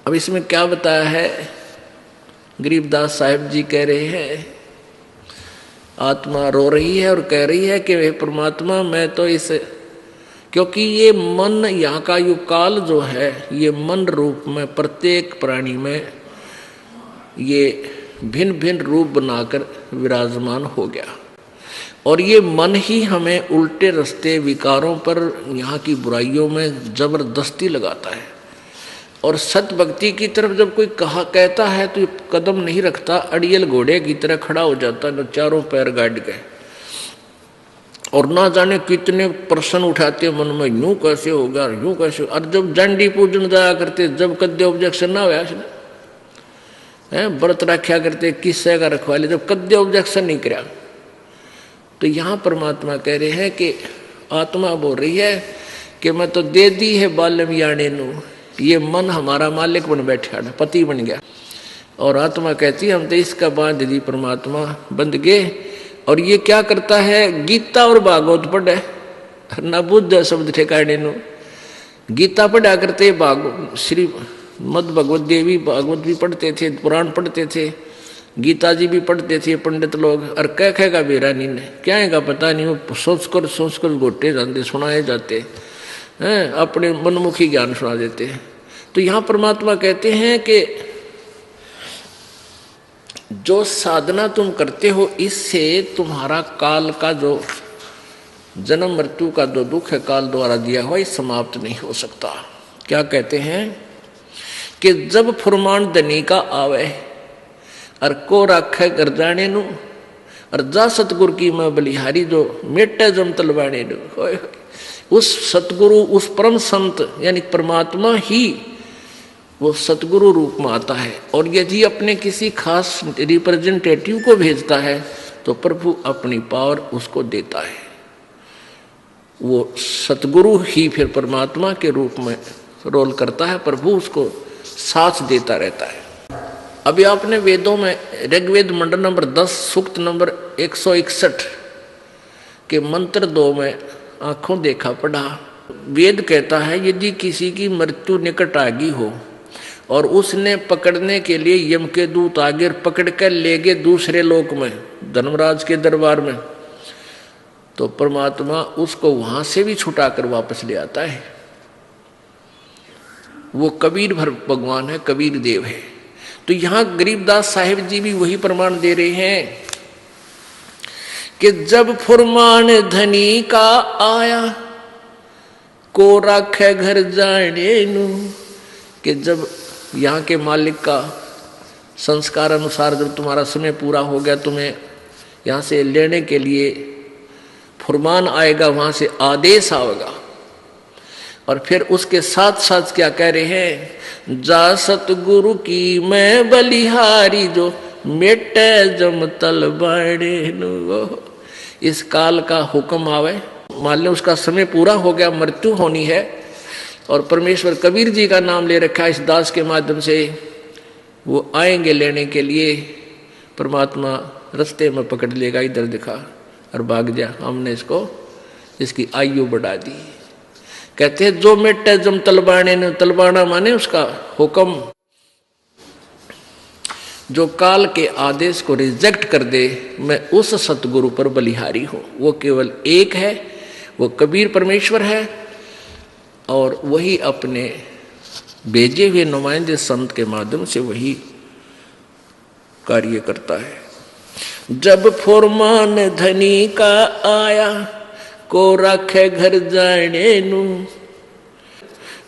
अब इसमें क्या बताया है, गरीबदास साहिब जी कह रहे हैं, आत्मा रो रही है और कह रही है कि वे परमात्मा मैं तो इस, क्योंकि ये मन यहाँ का यु काल जो है ये मन रूप में प्रत्येक प्राणी में ये भिन्न भिन्न रूप बनाकर विराजमान हो गया, और ये मन ही हमें उल्टे रास्ते विकारों पर यहाँ की बुराइयों में जबरदस्ती लगाता है। और सत भक्ति की तरफ जब कोई कहता है तो कदम नहीं रखता, अड़ियल घोड़े की तरह खड़ा हो जाता है, चारों पैर गाड़ के, और ना जाने कितने प्रश्न उठाते मन में, यूं कैसे होगा, यूं कैसे। और जब डंडी पूजन जाया करते, जब कद्य ऑब्जेक्शन ना हुआ है, व्रत रखा करते, किस्से का रखवाले, जब कद्य ऑब्जेक्शन नहीं कराया, तो यहाँ परमात्मा कह रहे हैं कि आत्मा बोल रही है कि मैं तो दे दी है बाल्यम याने नू, ये मन हमारा मालिक बन बैठा, पति बन गया। और आत्मा कहती है हम तो इसका बांध दी परमात्मा, बंध गए। और ये क्या करता है, गीता और भागवत पढ़े, न बुद्ध शब्द ठेकाने नु, गीता पढ़ा करते, श्री मद भगवत देवी भागवत भी पढ़ते थे, पुराण पढ़ते थे, गीता जी भी पढ़ते थे पंडित लोग। और कह कहेगा बेरा नी ने क्या है पता नहीं, वो सोच कर गोटे जाते, सुनाए जाते हैं, अपने मनमुखी ज्ञान सुना देते हैं। तो यहाँ परमात्मा कहते हैं कि जो साधना तुम करते हो इससे तुम्हारा काल का जो जन्म मृत्यु का जो दुख है काल द्वारा दिया हुआ, ये समाप्त नहीं हो सकता। क्या कहते हैं कि जब फुरमान धनी का आवे और को रखे कर जाने नु, और जा सतगुरु की मैं बलिहारी जो मेटे जम तलवाने नु, उस सतगुरु उस परम संत यानी परमात्मा ही वो सतगुरु रूप में आता है। और यदि अपने किसी खास रिप्रेजेंटेटिव को भेजता है तो प्रभु अपनी पावर उसको देता है, वो सतगुरु ही फिर परमात्मा के रूप में रोल करता है, प्रभु उसको साथ देता रहता है। अभी आपने वेदों में ऋग्वेद मंडल नंबर 10 सूक्त नंबर 161 के मंत्र 2 में आंखों देखा पढ़ा, वेद कहता है यदि किसी की मृत्यु निकट आ गई हो और उसने पकड़ने के लिए यम के दूत आगे पकड़ कर ले गए दूसरे लोक में धर्मराज के दरबार में, तो परमात्मा उसको वहां से भी छुटा कर वापस ले आता है। वो कबीर भगवान है, कबीर देव है। तो यहां गरीबदास साहिब जी भी वही प्रमाण दे रहे हैं कि जब फुरमान धनी का आया को राखे घर जाने नू, कि जब यहाँ के मालिक का संस्कार अनुसार जब तुम्हारा समय पूरा हो गया, तुम्हें यहाँ से लेने के लिए फुरमान आएगा, वहाँ से आदेश आएगा। और फिर उसके साथ साथ क्या कह रहे हैं, जा सतगुरु की मैं बलिहारी जो मेटे जम तल बाड़े नु। इस काल का हुक्म आवे, मान लो उसका समय पूरा हो गया, मृत्यु होनी है, और परमेश्वर कबीर जी का नाम ले रखा है इस दास के माध्यम से, वो आएंगे लेने के लिए, परमात्मा रास्ते में पकड़ लेगा, इधर दिखा और भाग जा, हमने इसको इसकी आयु बढ़ा दी। कहते हैं जो मेटे जम तलबाने ने, तलबाना माने उसका हुक्म, जो काल के आदेश को रिजेक्ट कर दे, मैं उस सतगुरु पर बलिहारी हूं। वो केवल एक है, वो कबीर परमेश्वर है, और वही अपने भेजे हुए नुमाइंदे संत के माध्यम से वही कार्य करता है। जब फुरमान धनी का आया को रखे घर जाने नू,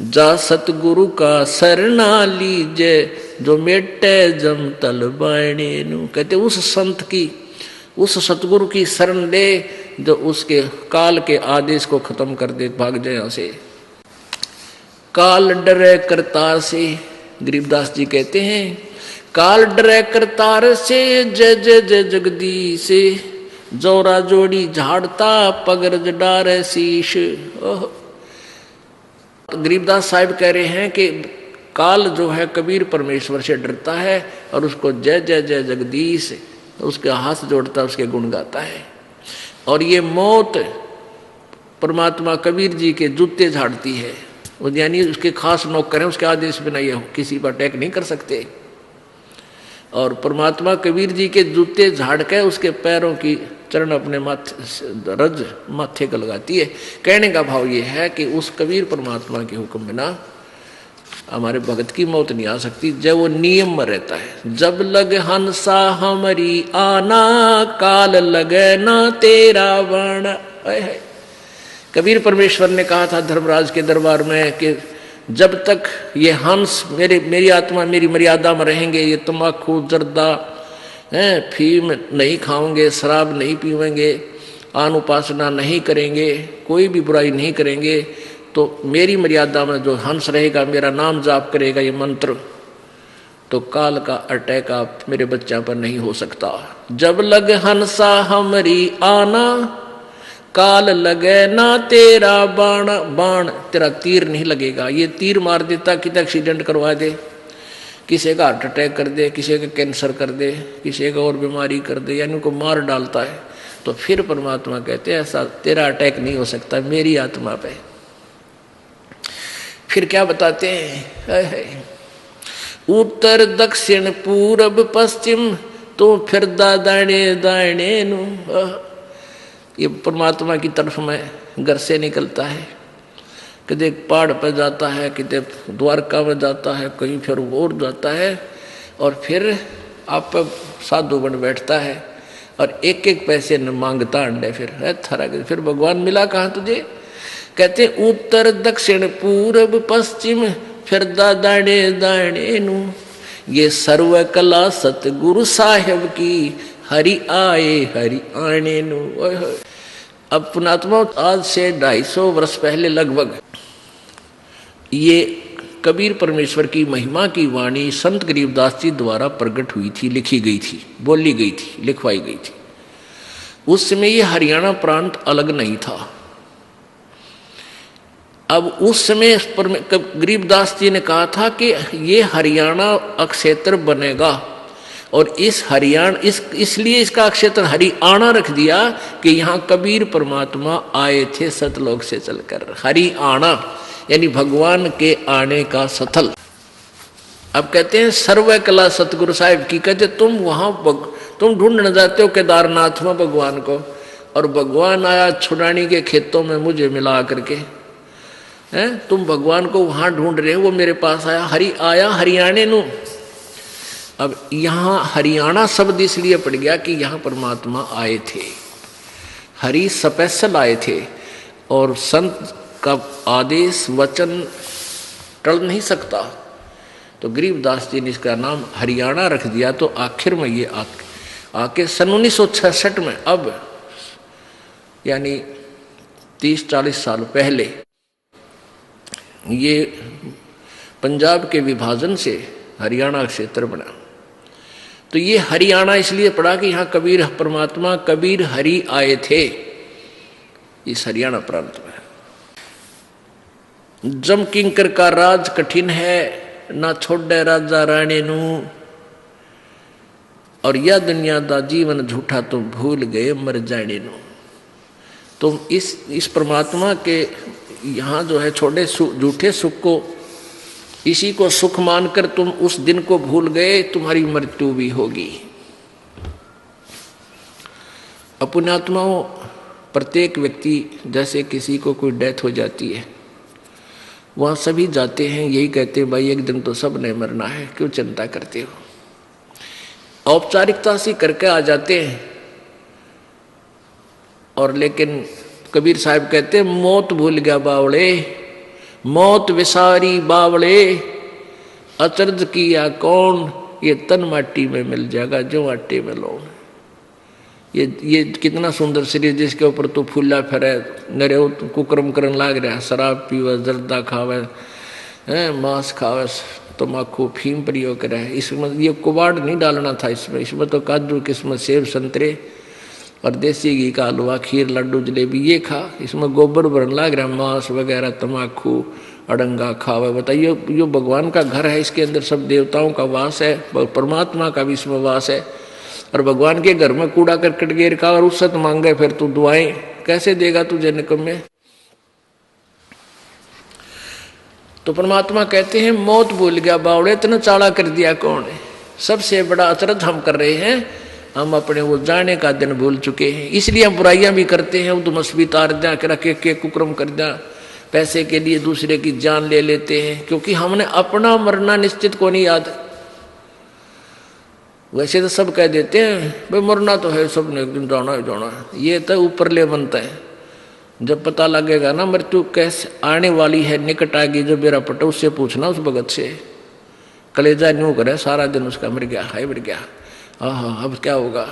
जा सतगुरु का शरणा लीजे जो मेटे जम तल बाणे नू। कहते उस संत की, उस सतगुरु की शरण ले जो उसके काल के आदेश को खत्म कर दे, भाग जाए यहाँ से। काल डरे करतार से, गरीबदास जी कहते हैं काल डरे करतार से, जय जय जय जगदीश से, जोरा जोड़ी झाड़ता पगरज डारे शीश। गरीबदास साहिब कह रहे हैं कि काल जो है कबीर परमेश्वर से डरता है और उसको जय जय जय जगदीश, उसके हाथ जोड़ता, उसके गुण गाता है। और ये मौत परमात्मा कबीर जी के जूते झाड़ती है, वो यानी उसके खास नौकर हैं, उसके आदेश बिना ये किसी पर अटैक नहीं कर सकते। और परमात्मा कबीर जी के जूते झाड़ के उसके पैरों की चरण अपने माथे रज माथे को लगाती है। कहने का भाव ये है कि उस कबीर परमात्मा के हुक्म बिना हमारे भगत की मौत नहीं आ सकती, जब वो नियम में रहता है। जब लग हंसा हमारी आना, काल लगे ना तेरा बाण। कबीर परमेश्वर ने कहा था धर्मराज के दरबार में कि जब तक ये हंस मेरी आत्मा मेरी मर्यादा में रहेंगे, ये तम्बाकू जर्दा फीम नहीं खाओगे, शराब नहीं पीवेंगे, आन उपासना नहीं करेंगे, कोई भी बुराई नहीं करेंगे, तो मेरी मर्यादा में जो हंस रहेगा, मेरा नाम जाप करेगा ये मंत्र, तो काल का अटैक आप मेरे बच्चा पर नहीं हो सकता। जब लग हंसा हमारी आना, काल लगे ना तेरा बाण। बाण तेरा तीर नहीं लगेगा। ये तीर मार देता, कितना एक्सीडेंट करवा दे, किसी का हार्ट अटैक कर दे, किसी का कैंसर कर दे, किसी का और बीमारी कर दे, यानी उनको मार डालता है। तो फिर परमात्मा कहते हैं ऐसा तेरा अटैक नहीं हो सकता मेरी आत्मा पे। फिर क्या बताते हैं, उत्तर दक्षिण पूरब पश्चिम तो फिर दाने दाने नु। ये परमात्मा की तरफ में घर से निकलता है, कदे पहाड़ पर जाता है, कदे द्वारका में जाता है, कहीं फिर और जाता है, और फिर आप साधु बन बैठता है और एक एक पैसे न मांगता अंडे। फिर भगवान मिला कहाँ तुझे? कहते उत्तर दक्षिण पूरब पश्चिम फिर दाने दाने नु। ये सर्व कला सतगुरु साहेब की, हरि आए हरि आने नु। अब पुणात्मा आज से 250 वर्ष पहले लगभग ये कबीर परमेश्वर की महिमा की वाणी संत गरीबदास जी द्वारा प्रकट हुई थी, लिखी गई थी, बोली गई थी, लिखवाई गई थी। उस समय ये हरियाणा प्रांत अलग नहीं था। अब उस समय गरीबदास जी ने कहा था कि ये हरियाणा अक्षेत्र बनेगा, और इस हरियाणा इसलिए इसका क्षेत्र हरियाणा रख दिया कि यहाँ कबीर परमात्मा आए थे सतलोक से चलकर। हरियाणा यानी भगवान के आने का स्थल। अब कहते हैं सर्व कला सतगुरु साहिब की। कहते तुम वहां तुम ढूंढने जाते हो केदारनाथ में भगवान को, और भगवान आया छुड़ानी के खेतों में मुझे मिला करके। तुम भगवान को वहां ढूंढ रहे हो, वो मेरे पास आया हरियाणे नु। अब यहाँ हरियाणा शब्द इसलिए पड़ गया कि यहाँ परमात्मा आए थे, हरि स्पेशल आए थे, और संत का आदेश वचन टल नहीं सकता। तो गरीबदास जी ने इसका नाम हरियाणा रख दिया। तो आखिर में ये आके सन 1966 में, अब यानी 30-40 साल पहले, ये पंजाब के विभाजन से हरियाणा क्षेत्र बना। तो ये हरियाणा इसलिए पड़ा कि यहाँ कबीर परमात्मा कबीर हरि आए थे, इस हरियाणा प्रांत में। जम किंकर का राज कठिन है, ना छोड़े राजा राणे नू, और यह दुनिया दा जीवन झूठा तो भूल गए मर जाने नू। तो इस परमात्मा के यहाँ जो है छोटे झूठे सुख को, इसी को सुख मानकर तुम उस दिन को भूल गए, तुम्हारी मृत्यु भी होगी। अपनात्माओं, प्रत्येक व्यक्ति, जैसे किसी को कोई डेथ हो जाती है, वहाँ सभी जाते हैं, यही कहते हैं भाई एक दिन तो सब ने मरना है, क्यों चिंता करते हो। औपचारिकता सी करके आ जाते हैं, और लेकिन कबीर साहब कहते हैं मौत भूल गया बावड़े, मौत विसारी बावड़े, अचरज किया कौन, ये तन माटी में मिल जाएगा जो आटे में लो। ये कितना सुंदर शरीर जिसके ऊपर तो फूला फिरे, नरे कुकर्म करन लाग रहा, शराब पीवे, जर्दा खावे, मांस खावे, तम्बाकू फीम प्रयोग करे। इसमें ये कुबाड़ नहीं डालना था, इसमें तो काजू किस्मत सेब संतरे और देसी घी का हलवा, खीर, लड्डू, जलेबी ये खा। इसमें गोबर भरन लाग रहा, मांस वगैरह, तम्बाकू, अड़ंगा खावे। बताइए, यो भगवान का घर है, इसके अंदर सब देवताओं का वास है, परमात्मा का भी इसमें वास है। और भगवान के घर में कूड़ा करकट गिर का और रुसत मांगे, फिर तू दुआएं कैसे देगा तुझे निकम्मे। तो परमात्मा कहते हैं मौत भूल गया बावड़े, इतना चाला कर दिया कौन है। सबसे बड़ा अचरज हम कर रहे हैं, हम अपने वो जाने का दिन भूल चुके हैं। इसलिए हम बुराइयां भी करते हैं, उदमस भी तार जा के रखे के कुक्रम कर जा, पैसे के लिए दूसरे की जान ले लेते हैं, क्योंकि हमने अपना मरना निश्चित को नहीं याद। वैसे तो सब कह देते हैं भाई मरना तो है, सब ने एक दिन जाना है जाना है, ये तो ऊपर ले बनता है। जब पता लगेगा ना मृत्यु कैसे आने वाली है, निकट आएगी, जो मेरा पटा उससे पूछना, उस भगत से। कलेजा न्यू करे सारा दिन उसका, मर गया हाय मर गया, हाँ अब क्या होगा।